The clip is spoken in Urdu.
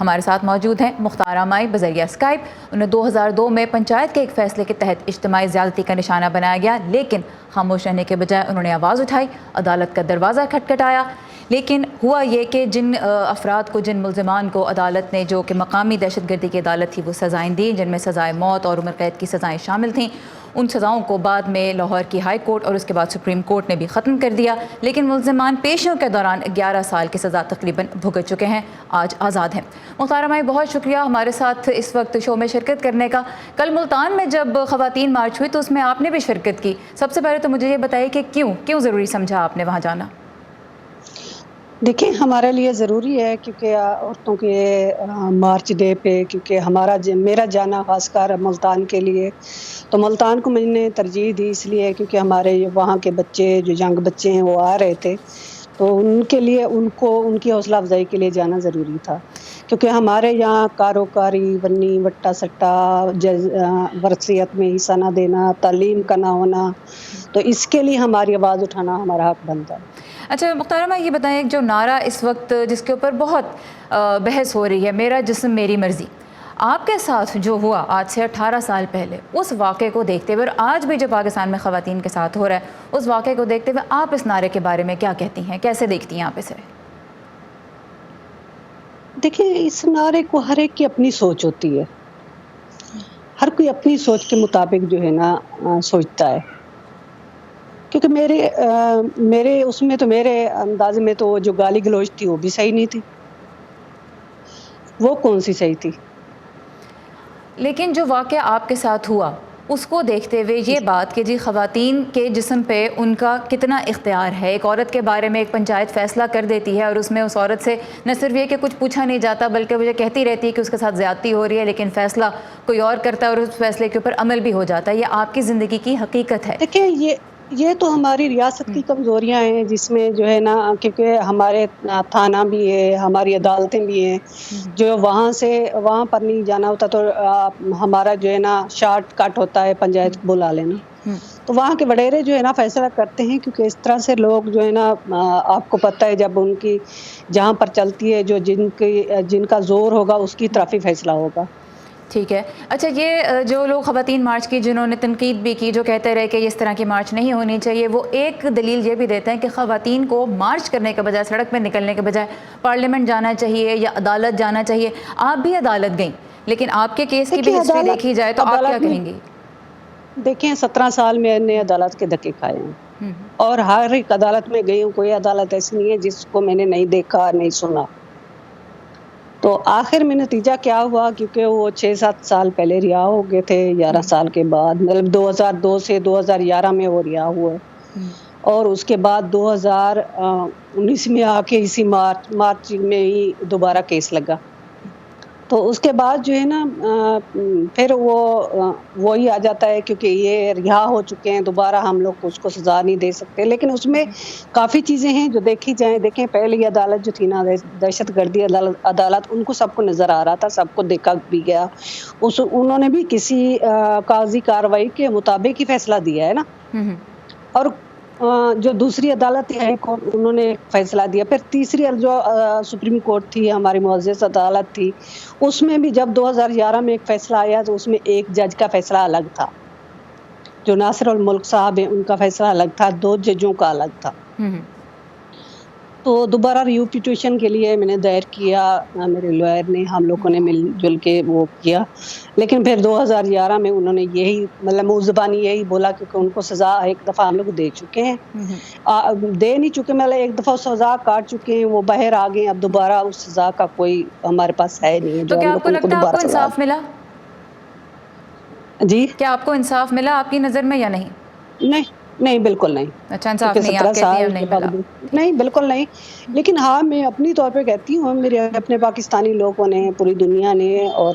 ہمارے ساتھ موجود ہیں مختار مائی بذریعہ اسکائپ. انہیں 2002 میں پنچایت کے ایک فیصلے کے تحت اجتماعی زیادتی کا نشانہ بنایا گیا، لیکن خاموش رہنے کے بجائے انہوں نے آواز اٹھائی، عدالت کا دروازہ کھٹکھٹایا. لیکن ہوا یہ کہ جن افراد کو، جن ملزمان کو عدالت نے، جو کہ مقامی دہشت گردی کی عدالت تھی، وہ سزائیں دیں، جن میں سزائے موت اور عمر قید کی سزائیں شامل تھیں، ان سزاؤں کو بعد میں لاہور کی ہائی کورٹ اور اس کے بعد سپریم کورٹ نے بھی ختم کر دیا. لیکن ملزمان پیشیوں کے دوران 11 سال کی سزا تقریباً بھگت چکے ہیں، آج آزاد ہیں. مختار مائی، بہت شکریہ ہمارے ساتھ اس وقت شو میں شرکت کرنے کا. کل ملتان میں جب خواتین مارچ ہوئی تو اس میں آپ نے بھی شرکت کی. سب سے پہلے تو مجھے یہ بتائیے کہ کیوں ضروری سمجھا آپ نے وہاں جانا؟ دیکھیں، ہمارے لیے ضروری ہے کیونکہ عورتوں کے مارچ ڈے پہ، کیونکہ میرا جانا خاص کر ملتان کے لیے، تو ملتان کو میں نے ترجیح دی اس لیے کیونکہ ہمارے وہاں کے بچے، جو ینگ بچے ہیں، وہ آ رہے تھے، تو ان کے لیے ان کی حوصلہ افزائی کے لیے جانا ضروری تھا. کیونکہ ہمارے یہاں کاروکاری، ونی وٹا سٹا، ورثیت میں حصہ نہ دینا، تعلیم کا نہ ہونا، تو اس کے لیے ہماری آواز اٹھانا ہمارا حق بنتا ہے. اچھا مختار مائی، یہ بتائیں جو نعرہ اس وقت جس کے اوپر بہت بحث ہو رہی ہے، میرا جسم میری مرضی، آپ کے ساتھ جو ہوا آج سے 18 سال پہلے، اس واقعے کو دیکھتے ہوئے، اور آج بھی جو پاکستان میں خواتین کے ساتھ ہو رہا ہے، اس واقعے کو دیکھتے ہوئے آپ اس نعرے کے بارے میں کیا کہتی ہیں؟ کیسے دیکھتی ہیں آپ اسے؟ دیکھیں، اس نعرے کو ہر ایک کی اپنی سوچ ہوتی ہے، ہر کوئی اپنی سوچ کے مطابق جو ہے نا سوچتا ہے. کیونکہ میرے اس میں تو، میرے انداز میں تو جو گالی گلوچ تھی وہ بھی صحیح نہیں تھی. وہ کون سی صحیح تھی؟ لیکن جو واقعہ آپ کے ساتھ ہوا اس کو دیکھتے ہوئے یہ بات کہ جی خواتین کے جسم پہ ان کا کتنا اختیار ہے، ایک عورت کے بارے میں ایک پنچایت فیصلہ کر دیتی ہے اور اس میں اس عورت سے نہ صرف یہ کہ کچھ پوچھا نہیں جاتا بلکہ وہ یہ کہتی رہتی ہے کہ اس کے ساتھ زیادتی ہو رہی ہے، لیکن فیصلہ کوئی اور کرتا ہے اور اس فیصلے کے اوپر عمل بھی ہو جاتا ہے. یہ آپ کی زندگی کی حقیقت ہے. دیکھیں، یہ تو ہماری ریاست کی کمزوریاں ہیں، جس میں جو ہے نا، کیونکہ ہمارے تھانہ بھی ہے، ہماری عدالتیں بھی ہیں، جو وہاں پر نہیں جانا ہوتا تو ہمارا جو ہے نا شارٹ کٹ ہوتا ہے پنچایت کو بلا لینا. تو وہاں کے وڈیرے جو ہے نا فیصلہ کرتے ہیں، کیونکہ اس طرح سے لوگ جو ہے نا، آپ کو پتہ ہے جب ان کی جہاں پر چلتی ہے، جن کا زور ہوگا اس کی طرف ہی فیصلہ ہوگا. ٹھیک ہے. اچھا، یہ جو لوگ خواتین مارچ کی جنہوں نے تنقید بھی کی، جو کہتے رہے کہ اس طرح کی مارچ نہیں ہونی چاہیے، وہ ایک دلیل یہ بھی دیتے ہیں کہ خواتین کو مارچ کرنے کے بجائے، سڑک پہ نکلنے کے بجائے پارلیمنٹ جانا چاہیے یا عدالت جانا چاہیے. آپ بھی عدالت گئیں، لیکن آپ کے کیس کی بھی ہسٹری دیکھی جائے تو آپ کیا کہیں گی؟ دیکھیں، 17 سال میں نے عدالت کے دھکے کھائے ہیں، اور ہر ایک عدالت میں گئی ہوں. کوئی عدالت ایسی نہیں ہے جس کو میں نے نہیں دیکھا، نہیں سنا. تو آخر میں نتیجہ کیا ہوا؟ کیونکہ وہ 6-7 سال پہلے رہا ہو گئے تھے، 11 سال کے بعد، مطلب 2002 سے 2011 میں وہ رہا ہوئے، اور اس کے بعد 2019 میں آ کے اسی مارچ میں ہی دوبارہ کیس لگا. تو اس کے بعد جو ہے نا پھر وہی آ جاتا ہے، کیونکہ یہ رہا ہو چکے ہیں، دوبارہ ہم لوگ اس کو سزا نہیں دے سکتے. لیکن اس میں کافی چیزیں ہیں جو دیکھی جائیں. دیکھیں، پہلی عدالت جو تھی نا، دہشت گردی عدالت، ان کو سب کو نظر آ رہا تھا، سب کو دیکھا بھی گیا. انہوں نے بھی کسی قاضی کاروائی کے مطابق ہی فیصلہ دیا ہے نا. اور جو دوسری عدالت ہے، انہوں نے فیصلہ دیا. پھر تیسری جو سپریم کورٹ تھی، ہماری معزز عدالت تھی، اس میں بھی جب 2011 میں ایک فیصلہ آیا تو اس میں ایک جج کا فیصلہ الگ تھا. جو ناصر الملک صاحب ہیں، ان کا فیصلہ الگ تھا، 2 ججوں کا الگ تھا. تو دوبارہ ریو پٹیشن کے لیے میں نے دائر کیا، میرے لائر نے، ہم لوگوں نے مل جل کے وہ کیا. لیکن پھر 2011 میں انہوں نے یہی، مطلب منہ زبانی یہی بولا، کیونکہ ان کو سزا ایک دفعہ ہم لوگ دے چکے ہیں، دے نہیں چکے، مطلب ایک دفعہ سزا کاٹ چکے ہیں، وہ باہر آ گئے. اب دوبارہ اس سزا کا کوئی ہمارے پاس ہے نہیں ہے تو جو کیا ہم آپ کو لوگ لگتا ہے آپ کو دوبارہ سزا انصاف ملا؟ جی، کیا آپ کو انصاف ملا آپ کی نظر میں یا نہیں؟ نہیں، بالکل نہیں. اچھا، انصاف کیونکہ نہیں، 17 آپ کہتی ہیں سال اب نہیں کے ملا. باوجود نہیں، بالکل نہیں. لیکن ہاں، میں اپنی طور پہ کہتی ہوں، میرے اپنے پاکستانی لوگوں نے، پوری دنیا نے، اور